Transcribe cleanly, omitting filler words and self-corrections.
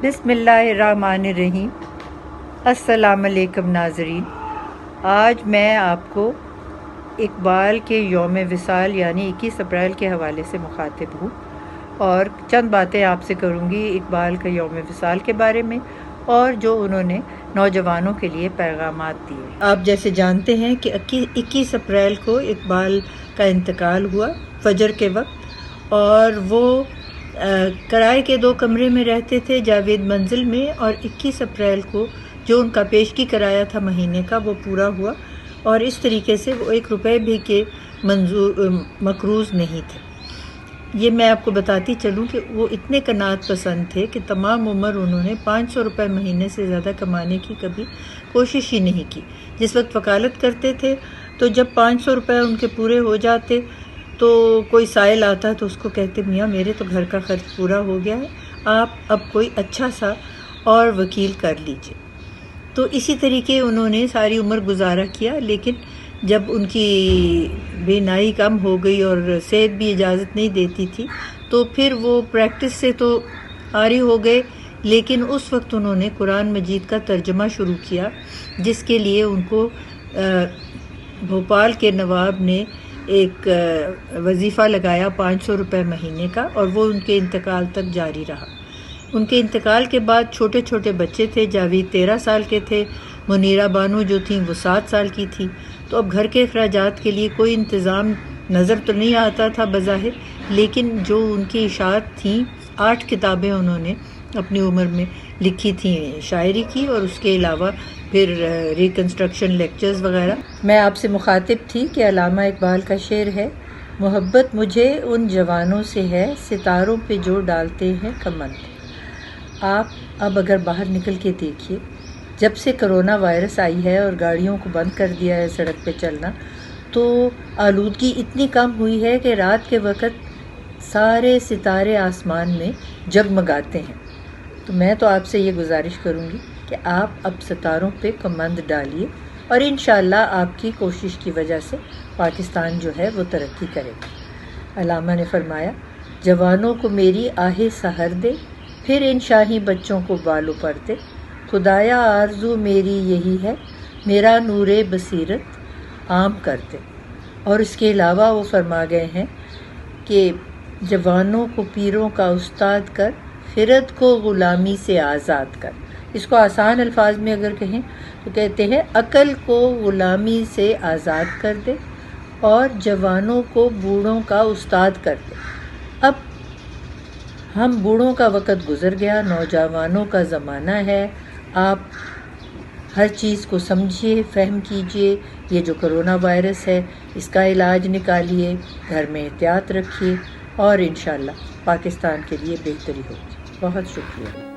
بسم اللہ الرحمن الرحیم۔ السلام علیکم ناظرین، آج میں آپ کو اقبال کے یوم وصال یعنی 21 اپریل کے حوالے سے مخاطب ہوں اور چند باتیں آپ سے کروں گی اقبال کا یوم وصال کے بارے میں اور جو انہوں نے نوجوانوں کے لیے پیغامات دیے۔ آپ جیسے جانتے ہیں کہ 21 اپریل کو اقبال کا انتقال ہوا فجر کے وقت، اور وہ کرائے کے 2 کمرے میں رہتے تھے جاوید منزل میں، اور 21 اپریل کو جو ان کا پیشگی کرایہ تھا مہینے کا وہ پورا ہوا، اور اس طریقے سے وہ 1 روپے بھی کے مقروض نہیں تھے۔ یہ میں آپ کو بتاتی چلوں کہ وہ اتنے قناعت پسند تھے کہ تمام عمر انہوں نے 500 روپے مہینے سے زیادہ کمانے کی کبھی کوشش ہی نہیں کی۔ جس وقت وکالت کرتے تھے تو جب 500 روپے ان کے پورے ہو جاتے تو کوئی سائل آتا تو اس کو کہتے میاں میرے تو گھر کا خرچ پورا ہو گیا ہے، آپ اب کوئی اچھا سا اور وکیل کر لیجئے۔ تو اسی طریقے انہوں نے ساری عمر گزارا کیا، لیکن جب ان کی بینائی کم ہو گئی اور صحت بھی اجازت نہیں دیتی تھی تو پھر وہ پریکٹس سے تو عاری ہو گئے، لیکن اس وقت انہوں نے قرآن مجید کا ترجمہ شروع کیا، جس کے لیے ان کو بھوپال کے نواب نے ایک وظیفہ لگایا 500 روپے مہینے کا، اور وہ ان کے انتقال تک جاری رہا۔ ان کے انتقال کے بعد چھوٹے چھوٹے بچے تھے، جاوید 13 سال کے تھے، منیرہ بانو جو تھیں وہ 7 سال کی تھی، تو اب گھر کے اخراجات کے لیے کوئی انتظام نظر تو نہیں آتا تھا بظاہر، لیکن جو ان کی اشاعت تھیں 8 کتابیں انہوں نے اپنی عمر میں لکھی تھیں شاعری کی، اور اس کے علاوہ پھر ریکنسٹرکشن لیکچرز وغیرہ۔ میں آپ سے مخاطب تھی کہ علامہ اقبال کا شعر ہے، محبت مجھے ان جوانوں سے ہے ستاروں پہ جو ڈالتے ہیں کمند۔ آپ اب اگر باہر نکل کے دیکھیے، جب سے کرونا وائرس آئی ہے اور گاڑیوں کو بند کر دیا ہے سڑک پہ چلنا، تو آلودگی اتنی کم ہوئی ہے کہ رات کے وقت سارے ستارے آسمان میں جگمگاتے ہیں۔ تو میں تو آپ سے یہ گزارش کروں گی کہ آپ اب ستاروں پہ کمند ڈالیے، اور انشاءاللہ آپ کی کوشش کی وجہ سے پاکستان جو ہے وہ ترقی کرے گا۔ علامہ نے فرمایا، جوانوں کو میری آہ سحر دے، پھر ان شاہی بچوں کو بالو پر دے، خدایا آرزو میری یہی ہے، میرا نور بصیرت عام کر دے۔ اور اس کے علاوہ وہ فرما گئے ہیں کہ جوانوں کو پیروں کا استاد کر، خرد کو غلامی سے آزاد کر۔ اس کو آسان الفاظ میں اگر کہیں تو کہتے ہیں عقل کو غلامی سے آزاد کر دے اور جوانوں کو بوڑھوں کا استاد کر دے۔ اب ہم بوڑھوں کا وقت گزر گیا، نوجوانوں کا زمانہ ہے۔ آپ ہر چیز کو سمجھیے، فہم کیجئے، یہ جو کرونا وائرس ہے اس کا علاج نکالیے، گھر میں احتیاط رکھیے، اور انشاءاللہ پاکستان کے لیے بہتری ہوگی۔ بہت شکریہ۔